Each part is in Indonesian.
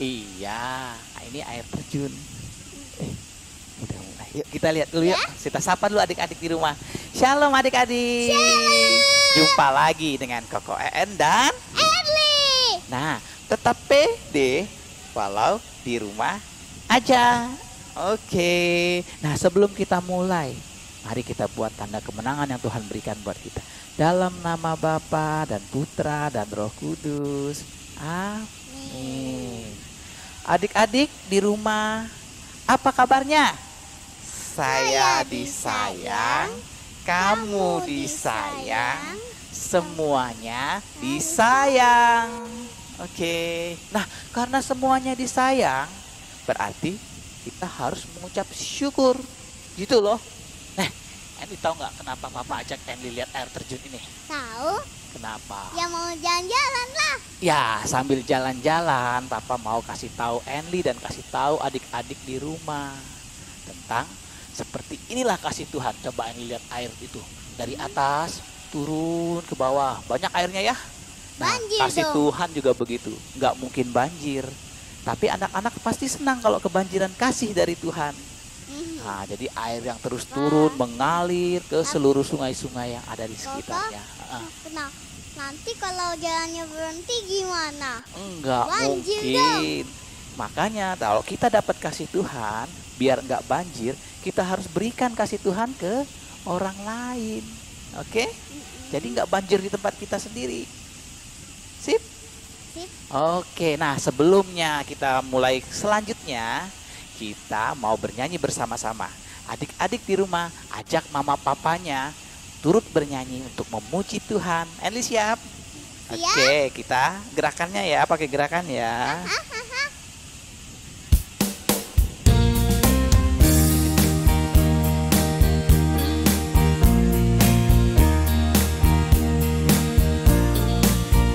Iya, ini air terjun. Udah mulai. Yuk kita lihat dulu yuk. Kita sapa dulu adik-adik di rumah. Shalom adik-adik. Jumpa lagi dengan Koko En dan Erli. nah, tetap pede walau di rumah aja. Oke. Nah, sebelum kita mulai, mari kita buat tanda kemenangan yang Tuhan berikan buat kita. Dalam nama Bapa dan Putra dan Roh Kudus. Amin. Adik-adik di rumah, apa kabarnya? Saya disayang, kamu disayang, semuanya disayang. Oke. Nah, karena semuanya disayang, berarti kita harus mengucap syukur. Gitu loh. Enli tahu nggak kenapa Papa ajak Enli lihat air terjun ini? Tahu? Kenapa? Ya mau jalan-jalan lah. Ya, sambil jalan-jalan, Papa mau kasih tahu Enli dan kasih tahu adik-adik di rumah tentang seperti inilah kasih Tuhan. Coba Enli lihat air itu dari atas turun ke bawah, banyak airnya ya. Nah, Banjir kasih dong. Tuhan juga begitu, nggak mungkin banjir. Tapi anak-anak pasti senang kalau kebanjiran kasih dari Tuhan. Nah, jadi air yang terus turun mengalir ke seluruh sungai-sungai yang ada di sekitarnya. Nah, nanti kalau jalannya berhenti gimana? Enggak Banjir mungkin. Makanya kalau kita dapat kasih Tuhan, biar enggak banjir, kita harus berikan kasih Tuhan ke orang lain. Oke? Jadi enggak banjir di tempat kita sendiri. Sip? Sip. Oke, nah sebelumnya kita mulai selanjutnya, kita mau bernyanyi bersama-sama. Adik-adik di rumah, ajak mama papanya turut bernyanyi untuk memuji Tuhan. Enli siap? Oke, kita gerakannya ya, pakai gerakan ya.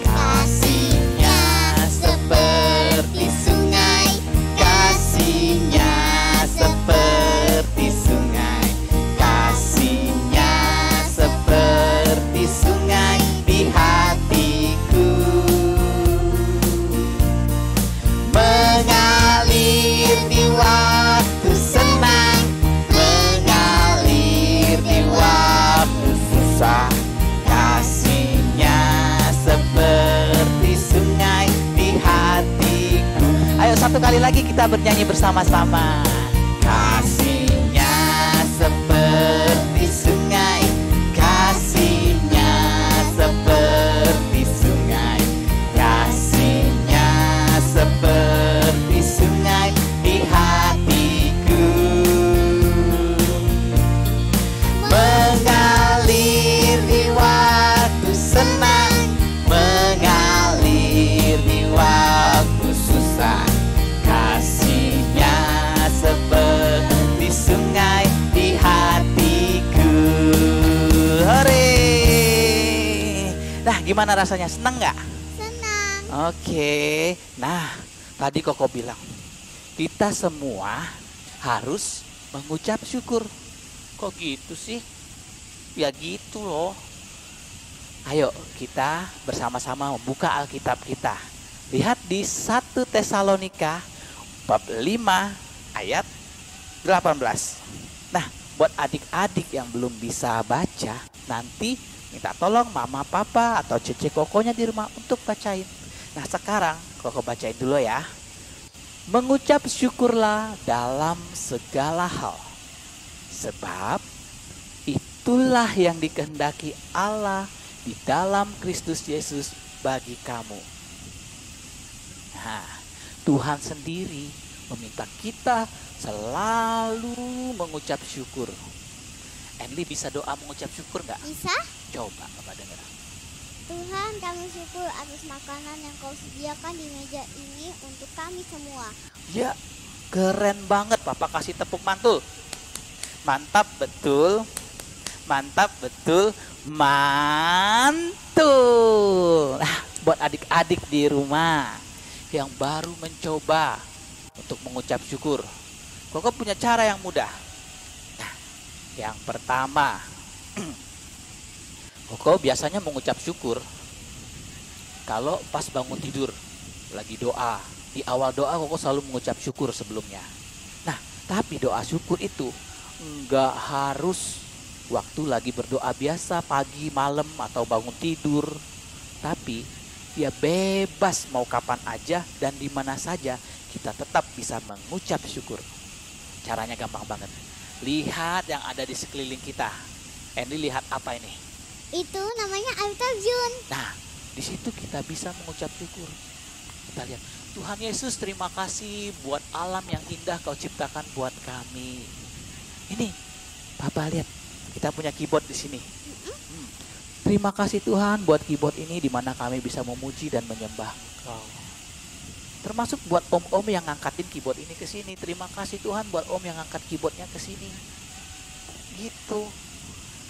Kasihnya seperti sungai, kasihnya seperti sungai, kasihnya seperti sungai di hatiku, mengalir di waktu senang, mengalir di waktu susah. Kasihnya seperti sungai di hatiku. Ayo satu kali lagi kita bernyanyi bersama-sama. Kasihnya seperti sungai, kasihnya seperti sungai, kasihnya seperti sungai di hatiku, mengalir di waktu senang, mengalir di waktu susah. Kasihnya seperti sungai di hatiku. Hore. Nah, gimana rasanya? Senang nggak? Senang. Oke. Nah, tadi Koko bilang kita semua harus mengucap syukur. Kok gitu sih? Ya gitu loh. Ayo kita bersama-sama membuka Alkitab kita. Lihat di 1 Tesalonika bab 5 ayat 18. Nah, buat adik-adik yang belum bisa baca, nanti minta tolong mama, papa, atau cece kokonya di rumah untuk bacain. Nah, sekarang Koko bacain dulu ya. Mengucap syukurlah dalam segala hal, sebab itulah yang dikehendaki Allah di dalam Kristus Yesus bagi kamu. Nah, Tuhan sendiri meminta kita selalu mengucap syukur. Enli bisa doa mengucap syukur nggak? Bisa? Coba Bapak dengar. Tuhan, kami syukur atas makanan yang kau sediakan di meja ini untuk kami semua. Ya, keren banget. Papa kasih tepuk mantul. Mantap betul. Mantap betul. Mantul. Nah, buat adik-adik di rumah yang baru mencoba untuk mengucap syukur, Koko punya cara yang mudah. Nah, yang pertama, Koko biasanya mengucap syukur kalau pas bangun tidur, lagi doa, Di awal doa Koko selalu mengucap syukur sebelumnya. Nah, tapi doa syukur itu nggak harus waktu lagi berdoa biasa pagi, malam, atau bangun tidur. Tapi dia bebas mau kapan aja dan di mana saja kita tetap bisa mengucap syukur. Caranya gampang banget. Lihat yang ada di sekeliling kita. Andy, lihat apa ini? Itu namanya air terjun. Nah, di situ kita bisa mengucap syukur. Kita lihat, Tuhan Yesus, terima kasih buat alam yang indah Kau ciptakan buat kami. Ini, Papa lihat, kita punya keyboard di sini. Terima kasih Tuhan buat keyboard ini di mana kami bisa memuji dan menyembah Kau. Termasuk buat om-om yang ngangkatin keyboard ini ke sini. Terima kasih Tuhan buat om yang ngangkat keyboardnya ke sini. Gitu.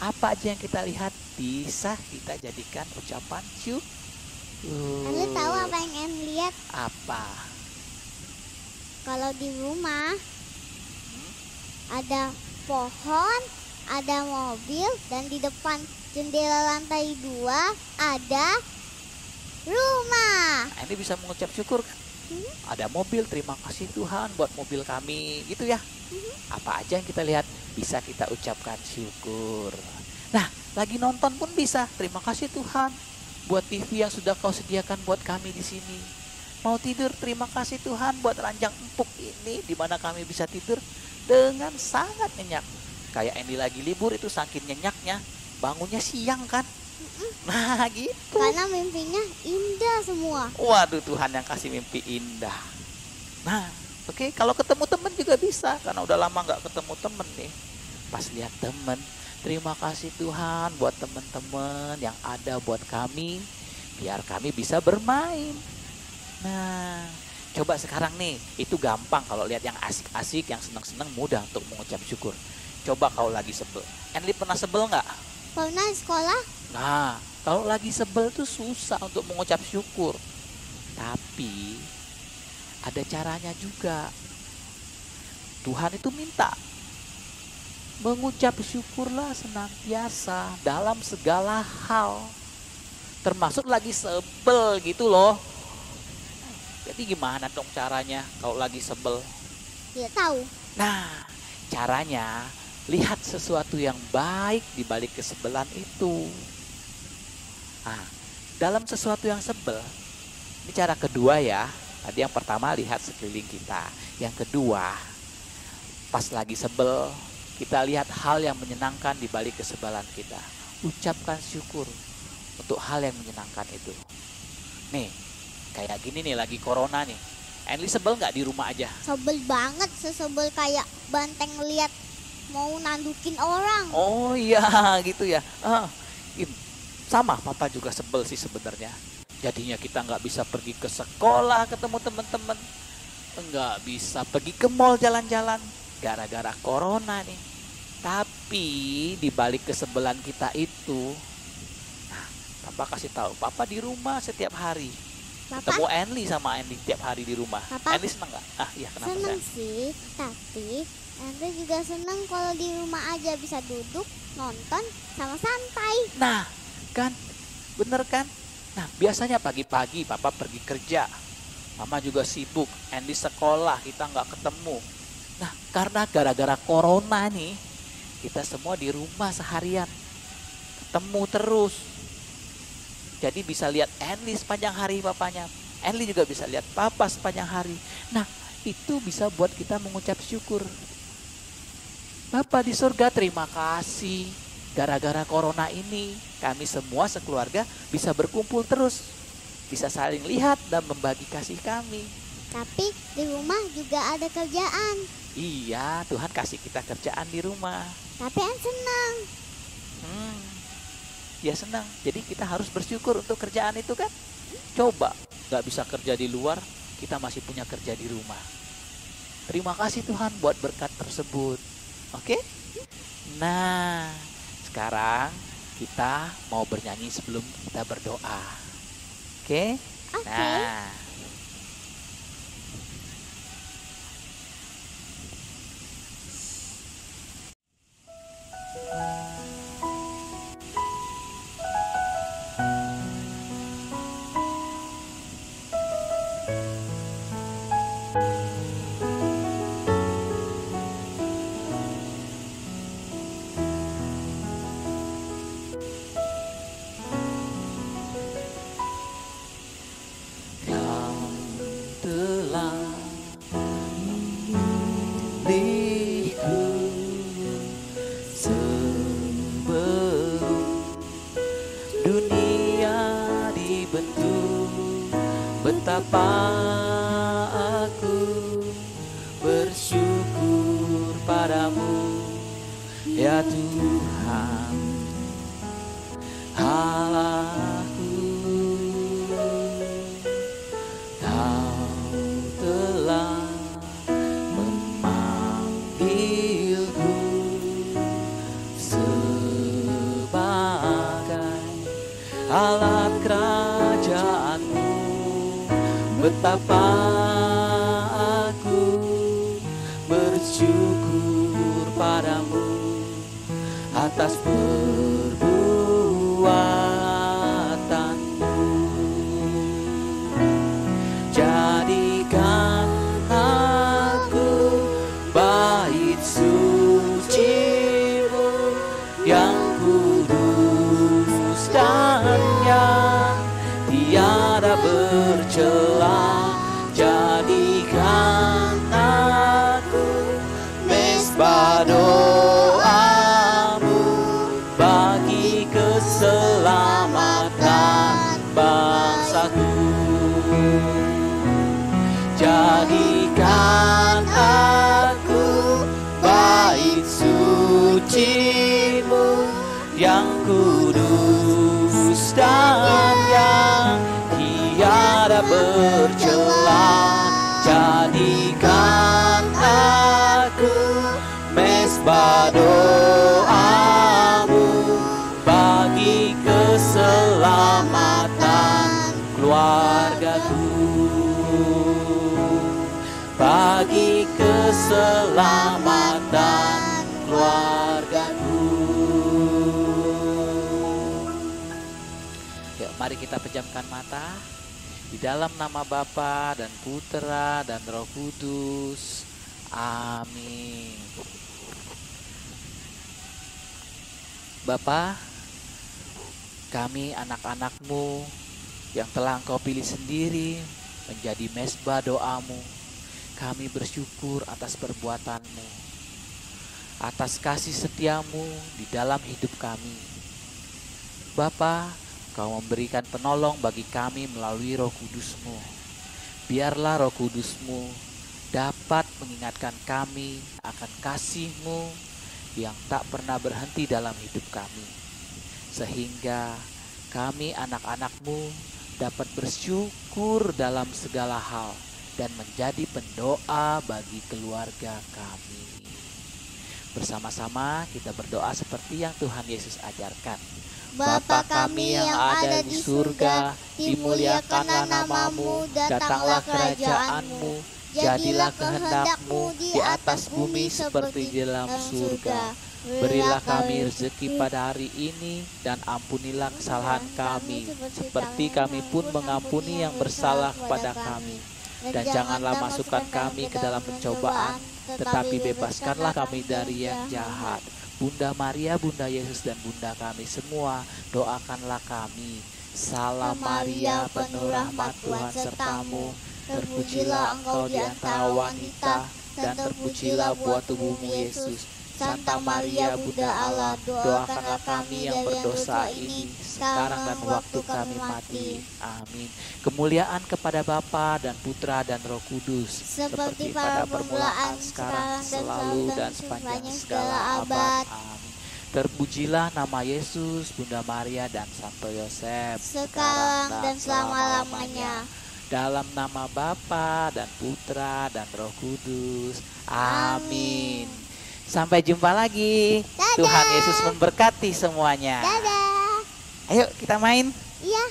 Apa aja yang kita lihat bisa kita jadikan ucapan syukur. Lalu tahu apa yang Em lihat? Apa? Kalau di rumah ada pohon, ada mobil, dan di depan jendela lantai 2 ada rumah. Nah, ini bisa mengucap syukur kan? Ada mobil, terima kasih Tuhan buat mobil kami, gitu ya. Apa aja yang kita lihat bisa kita ucapkan syukur. Nah, lagi nonton pun bisa, terima kasih Tuhan buat TV yang sudah Kau sediakan buat kami di sini. Mau tidur, terima kasih Tuhan buat ranjang empuk ini di mana kami bisa tidur dengan sangat nyenyak. Kayak ini lagi libur itu saking nyenyaknya bangunnya siang kan. Nah gitu. Karena mimpinya indah semua. Waduh, Tuhan yang kasih mimpi indah. Nah oke, kalau ketemu temen juga bisa. Karena udah lama gak ketemu temen nih. Pas lihat temen, terima kasih Tuhan buat teman-teman yang ada buat kami. Biar kami bisa bermain. Nah coba sekarang nih, itu gampang kalau lihat yang asik-asik, yang senang-senang mudah untuk mengucap syukur. Coba kalau lagi sebel. Enli pernah sebel gak? Pernah sekolah? Nah, kalau lagi sebel tuh susah untuk mengucap syukur. Tapi ada caranya juga. Tuhan itu minta mengucap syukurlah senantiasa dalam segala hal. Termasuk lagi sebel gitu loh. Jadi gimana dong caranya kalau lagi sebel? Ya tahu. Nah, caranya lihat sesuatu yang baik di balik kesebelan itu. Nah, dalam sesuatu yang sebel, ini cara kedua ya. Tadi yang pertama lihat sekeliling kita. Yang kedua, pas lagi sebel, kita lihat hal yang menyenangkan di balik kesebelan kita. Ucapkan syukur untuk hal yang menyenangkan itu. Nih, kayak gini nih lagi corona nih. Enli sebel nggak di rumah aja? Sebel banget, sesebel kayak banteng lihat mau nandukin orang. Oh iya gitu ya. Sama, Papa juga sebel sih sebenarnya. Jadinya kita nggak bisa pergi ke sekolah ketemu teman-teman, nggak bisa pergi ke mall jalan-jalan gara-gara corona nih. Tapi di balik kesebelan kita itu, nah, Papa kasih tahu, Papa di rumah setiap hari. Papa? Ketemu Enli sama Enli tiap hari di rumah. Papa? Enli seneng nggak? Iya kenapa? Seneng Sayang? sih, tapi Andre juga seneng kalau di rumah aja bisa duduk, nonton, sama santai. Nah, kan, bener kan? Nah, biasanya pagi-pagi Papa pergi kerja, Mama juga sibuk, Andy sekolah, kita nggak ketemu. Nah, karena gara-gara corona nih, kita semua di rumah seharian, ketemu terus. Jadi bisa lihat Andy sepanjang hari papanya, Andy juga bisa lihat Papa sepanjang hari. Nah, itu bisa buat kita mengucap syukur. Bapa di surga, terima kasih. Gara-gara corona ini, kami semua sekeluarga bisa berkumpul terus. Bisa saling lihat dan membagi kasih kami. Tapi di rumah juga ada kerjaan. Iya, Tuhan kasih kita kerjaan di rumah. Tapi An senang. Ya senang. Jadi kita harus bersyukur untuk kerjaan itu kan. Coba, gak bisa kerja di luar, kita masih punya kerja di rumah. Terima kasih Tuhan buat berkat tersebut. Oke? Nah, sekarang kita mau bernyanyi sebelum kita berdoa. Oke? Oke. Nah, Kau telah memilihku sebelum dunia dibentuk. Betapa aku bersyukur padamu, ya Tuhan Allahku. Kau telah memanggilku sebagai alat kerajaanmu. Betapa aku bersyukur padamu atas perbuatanmu. Jadikan aku bait suci-Mu yang kudus dan yang tiada bercela. Jadikan aku mesbah doa-Mu bagi keselamatan bangsaku. Jadikan aku bait suci-Mu yang kudus dan yang tiada bercela. Jadikan aku mesbah doa-Mu bagi keselamatan keluargaku, bagi keselamatan keluargaku. Yuk, mari kita pejamkan mata. Di dalam nama Bapa dan Putra dan Roh Kudus. Amin. Bapa, kami anak-anak-Mu yang telah Engkau pilih sendiri menjadi mesbah doa-Mu. Kami bersyukur atas perbuatan-Mu, atas kasih setia-Mu di dalam hidup kami. Bapa, Kau memberikan penolong bagi kami melalui Roh Kudus-Mu. Biarlah Roh Kudus-Mu dapat mengingatkan kami akan kasih-Mu yang tak pernah berhenti dalam hidup kami. Sehingga kami anak-anak-Mu dapat bersyukur dalam segala hal dan menjadi pendoa bagi keluarga kami. Bersama-sama kita berdoa seperti yang Tuhan Yesus ajarkan. Bapa kami yang ada di surga, dimuliakanlah nama-Mu, datanglah kerajaan-Mu, jadilah kehendak-Mu di atas bumi seperti di dalam surga. Berilah kami rezeki pada hari ini dan ampunilah kesalahan kami, seperti kami pun mengampuni yang bersalah kepada kami. Dan janganlah masukkan kami ke dalam pencobaan, tetapi bebaskanlah kami dari yang jahat. Bunda Maria, Bunda Yesus dan Bunda kami semua, doakanlah kami. Salam Maria, penuh rahmat Tuhan sertamu, terpujilah engkau di antara wanita, dan terpujilah buah tubuhmu Yesus. Santa Maria, Bunda Allah, doakanlah kami yang berdosa ini, sekarang dan waktu kami mati. Amin. Kemuliaan kepada Bapa dan Putra dan Roh Kudus, seperti pada permulaan, sekarang, selalu, dan sepanjang segala abad. Amin. Terpujilah nama Yesus, Bunda Maria, dan Santo Yosef, sekarang dan selama-lamanya. Dalam nama Bapa dan Putra dan Roh Kudus. Amin. Sampai jumpa lagi. Dadah. Tuhan Yesus memberkati semuanya. Dadah. Ayo kita main. Iya.